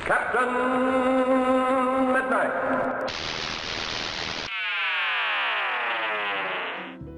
Captain Midnight.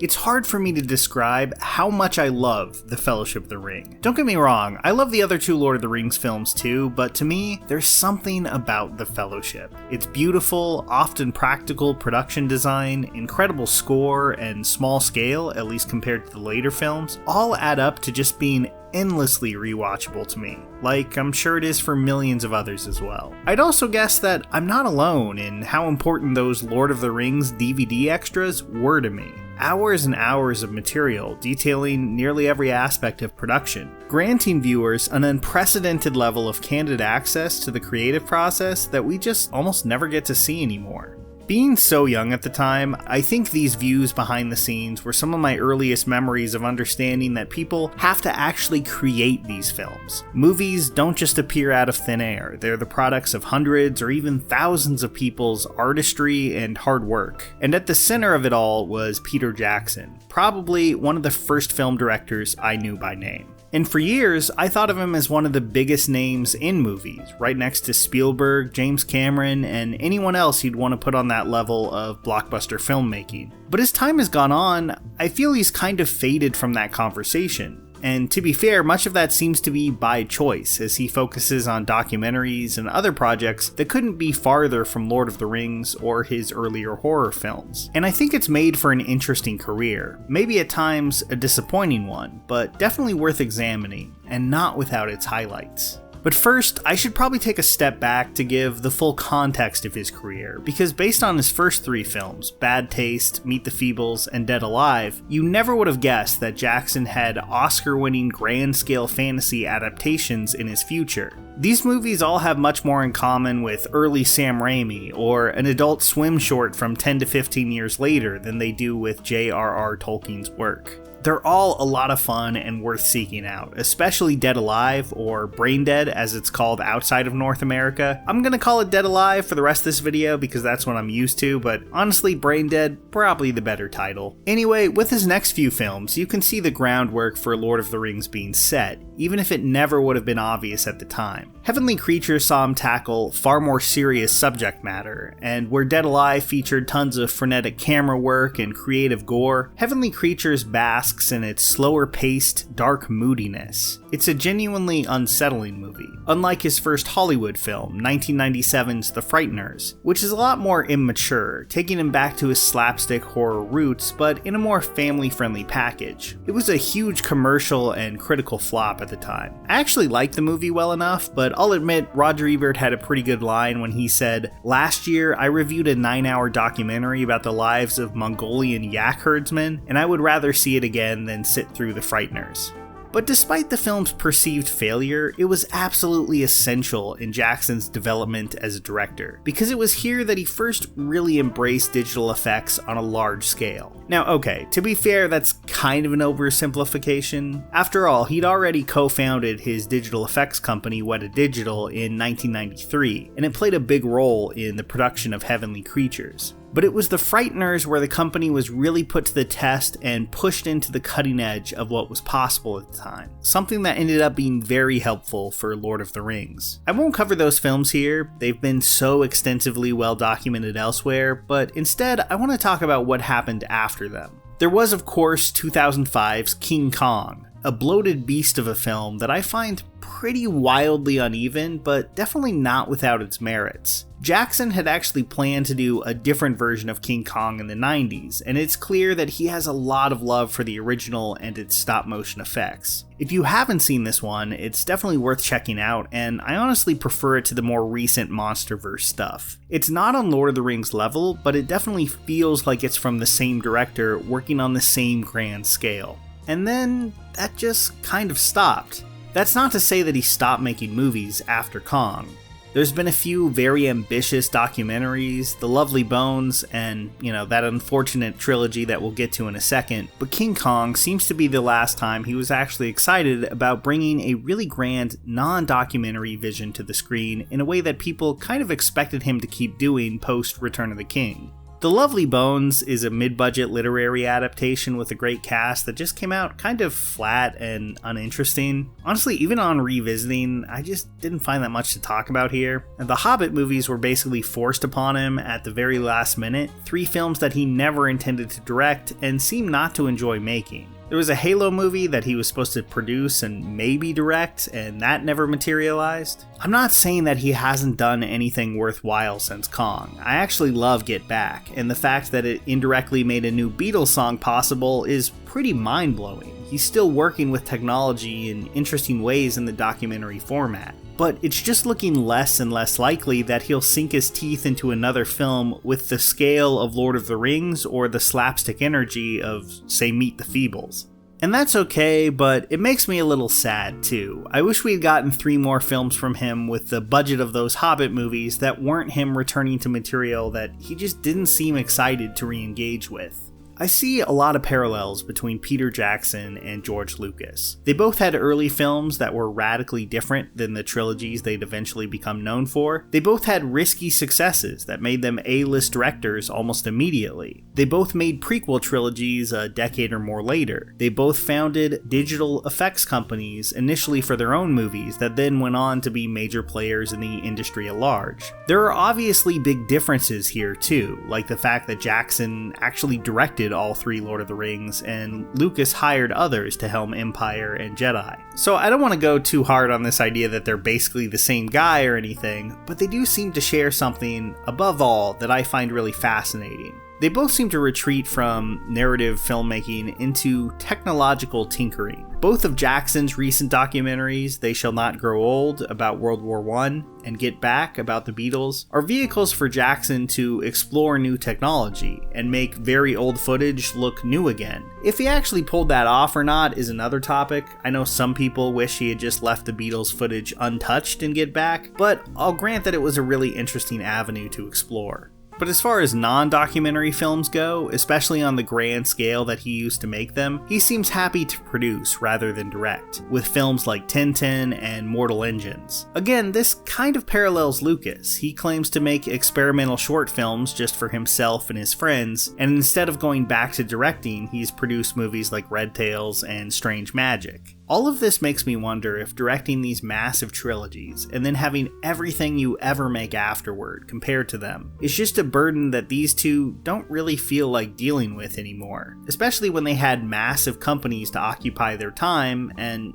It's hard for me to describe how much I love The Fellowship of the Ring. Don't get me wrong, I love the other two Lord of the Rings films too, but to me, there's something about The Fellowship. It's beautiful, often practical production design, incredible score, and small scale, at least compared to the later films, all add up to just being endlessly rewatchable to me, like I'm sure it is for millions of others as well. I'd also guess that I'm not alone in how important those Lord of the Rings DVD extras were to me. Hours and hours of material detailing nearly every aspect of production, granting viewers an unprecedented level of candid access to the creative process that we just almost never get to see anymore. Being so young at the time, I think these views behind the scenes were some of my earliest memories of understanding that people have to actually create these films. Movies don't just appear out of thin air, they're the products of hundreds or even thousands of people's artistry and hard work. And at the center of it all was Peter Jackson, probably one of the first film directors I knew by name. And for years, I thought of him as one of the biggest names in movies, right next to Spielberg, James Cameron, and anyone else you'd want to put on that level of blockbuster filmmaking. But as time has gone on, I feel he's kind of faded from that conversation. And to be fair, much of that seems to be by choice, as he focuses on documentaries and other projects that couldn't be farther from Lord of the Rings or his earlier horror films. And I think it's made for an interesting career, maybe at times a disappointing one, but definitely worth examining, and not without its highlights. But first, I should probably take a step back to give the full context of his career, because based on his first three films, Bad Taste, Meet the Feebles, and Dead Alive, you never would have guessed that Jackson had Oscar-winning grand-scale fantasy adaptations in his future. These movies all have much more in common with early Sam Raimi, or an Adult Swim short from 10 to 15 years later than they do with J.R.R. Tolkien's work. They're all a lot of fun and worth seeking out, especially Dead Alive, or Brain Dead as it's called outside of North America. I'm gonna call it Dead Alive for the rest of this video because that's what I'm used to, but honestly Brain Dead, probably the better title. Anyway, with his next few films, you can see the groundwork for Lord of the Rings being set, even if it never would have been obvious at the time. Heavenly Creatures saw him tackle far more serious subject matter, and where Dead Alive featured tons of frenetic camera work and creative gore, Heavenly Creatures basks in its slower-paced, dark moodiness. It's a genuinely unsettling movie, unlike his first Hollywood film, 1997's The Frighteners, which is a lot more immature, taking him back to his slapstick horror roots, but in a more family-friendly package. It was a huge commercial and critical flop at the time. I actually liked the movie well enough, but I'll admit Roger Ebert had a pretty good line when he said, "Last year I reviewed a 9-hour documentary about the lives of Mongolian yak herdsmen, and I would rather see it again than sit through The Frighteners." But despite the film's perceived failure, it was absolutely essential in Jackson's development as a director, because it was here that he first really embraced digital effects on a large scale. Now, okay, to be fair, that's kind of an oversimplification. After all, he'd already co-founded his digital effects company, Weta Digital, in 1993, and it played a big role in the production of Heavenly Creatures. But it was The Frighteners where the company was really put to the test and pushed into the cutting edge of what was possible at the time. Something that ended up being very helpful for Lord of the Rings. I won't cover those films here, they've been so extensively well documented elsewhere, but instead I want to talk about what happened after them. There was of course 2005's King Kong, a bloated beast of a film that I find pretty wildly uneven, but definitely not without its merits. Jackson had actually planned to do a different version of King Kong in the 90s, and it's clear that he has a lot of love for the original and its stop-motion effects. If you haven't seen this one, it's definitely worth checking out, and I honestly prefer it to the more recent MonsterVerse stuff. It's not on Lord of the Rings level, but it definitely feels like it's from the same director working on the same grand scale. And then that just kind of stopped. That's not to say that he stopped making movies after Kong. There's been a few very ambitious documentaries, The Lovely Bones, and, that unfortunate trilogy that we'll get to in a second, but King Kong seems to be the last time he was actually excited about bringing a really grand, non-documentary vision to the screen in a way that people kind of expected him to keep doing post Return of the King. The Lovely Bones is a mid-budget literary adaptation with a great cast that just came out kind of flat and uninteresting. Honestly, even on revisiting, I just didn't find that much to talk about here. And the Hobbit movies were basically forced upon him at the very last minute, 3 films that he never intended to direct and seemed not to enjoy making. There was a Halo movie that he was supposed to produce and maybe direct, and that never materialized. I'm not saying that he hasn't done anything worthwhile since Kong. I actually love Get Back, and the fact that it indirectly made a new Beatles song possible is pretty mind-blowing. He's still working with technology in interesting ways in the documentary format. But it's just looking less and less likely that he'll sink his teeth into another film with the scale of Lord of the Rings or the slapstick energy of, say, Meet the Feebles. And that's okay, but it makes me a little sad too. I wish we'd gotten 3 more films from him with the budget of those Hobbit movies that weren't him returning to material that he just didn't seem excited to re-engage with. I see a lot of parallels between Peter Jackson and George Lucas. They both had early films that were radically different than the trilogies they'd eventually become known for. They both had risky successes that made them A-list directors almost immediately. They both made prequel trilogies a decade or more later. They both founded digital effects companies initially for their own movies that then went on to be major players in the industry at large. There are obviously big differences here too, like the fact that Jackson actually directed all 3 Lord of the Rings, and Lucas hired others to helm Empire and Jedi. So I don't want to go too hard on this idea that they're basically the same guy or anything, but they do seem to share something, above all, that I find really fascinating. They both seem to retreat from narrative filmmaking into technological tinkering. Both of Jackson's recent documentaries, They Shall Not Grow Old, about World War I, and Get Back, about the Beatles, are vehicles for Jackson to explore new technology and make very old footage look new again. If he actually pulled that off or not is another topic. I know some people wish he had just left the Beatles footage untouched in Get Back, but I'll grant that it was a really interesting avenue to explore. But as far as non-documentary films go, especially on the grand scale that he used to make them, he seems happy to produce rather than direct, with films like Tintin and Mortal Engines. Again, this kind of parallels Lucas. He claims to make experimental short films just for himself and his friends, and instead of going back to directing, he's produced movies like Red Tails and Strange Magic. All of this makes me wonder if directing these massive trilogies and then having everything you ever make afterward compared to them is just a burden that these two don't really feel like dealing with anymore, especially when they had massive companies to occupy their time and,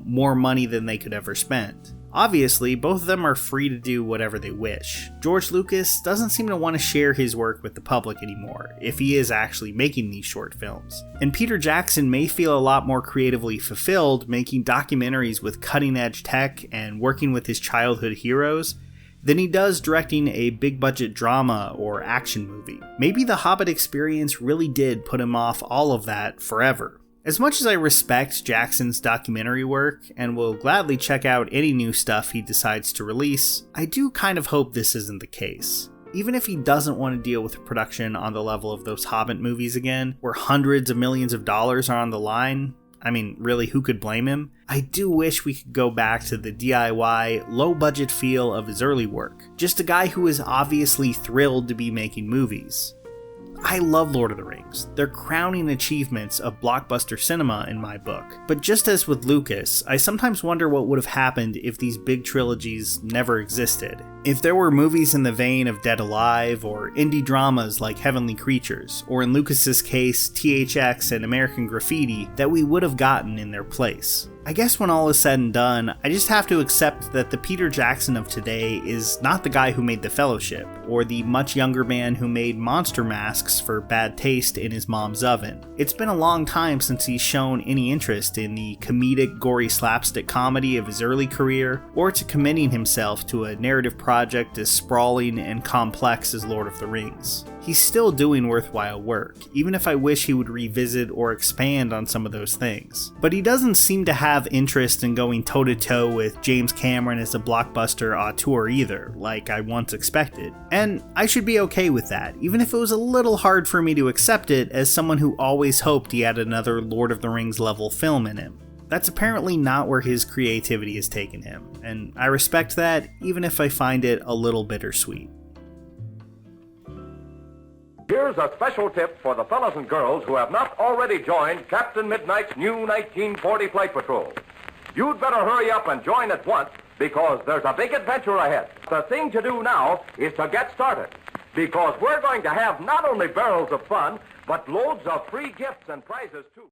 more money than they could ever spend. Obviously, both of them are free to do whatever they wish. George Lucas doesn't seem to want to share his work with the public anymore, if he is actually making these short films. And Peter Jackson may feel a lot more creatively fulfilled making documentaries with cutting-edge tech and working with his childhood heroes than he does directing a big-budget drama or action movie. Maybe the Hobbit experience really did put him off all of that forever. As much as I respect Jackson's documentary work and will gladly check out any new stuff he decides to release, I do kind of hope this isn't the case. Even if he doesn't want to deal with production on the level of those Hobbit movies again, where hundreds of millions of dollars are on the line, I mean, really, who could blame him? I do wish we could go back to the DIY, low-budget feel of his early work. Just a guy who is obviously thrilled to be making movies. I love Lord of the Rings. They're crowning achievements of blockbuster cinema in my book. But just as with Lucas, I sometimes wonder what would have happened if these big trilogies never existed. If there were movies in the vein of Dead Alive, or indie dramas like Heavenly Creatures, or in Lucas's case, THX and American Graffiti, that we would have gotten in their place. I guess when all is said and done, I just have to accept that the Peter Jackson of today is not the guy who made The Fellowship, or the much younger man who made monster masks for bad taste in his mom's oven. It's been a long time since he's shown any interest in the comedic, gory slapstick comedy of his early career, or to committing himself to a narrative project as sprawling and complex as Lord of the Rings. He's still doing worthwhile work, even if I wish he would revisit or expand on some of those things. But he doesn't seem to have interest in going toe-to-toe with James Cameron as a blockbuster auteur either, like I once expected. And I should be okay with that, even if it was a little hard for me to accept it as someone who always hoped he had another Lord of the Rings level film in him. That's apparently not where his creativity has taken him, and I respect that, even if I find it a little bittersweet. Here's a special tip for the fellas and girls who have not already joined Captain Midnight's new 1940 Flight Patrol. You'd better hurry up and join at once because there's a big adventure ahead. The thing to do now is to get started because we're going to have not only barrels of fun, but loads of free gifts and prizes, too.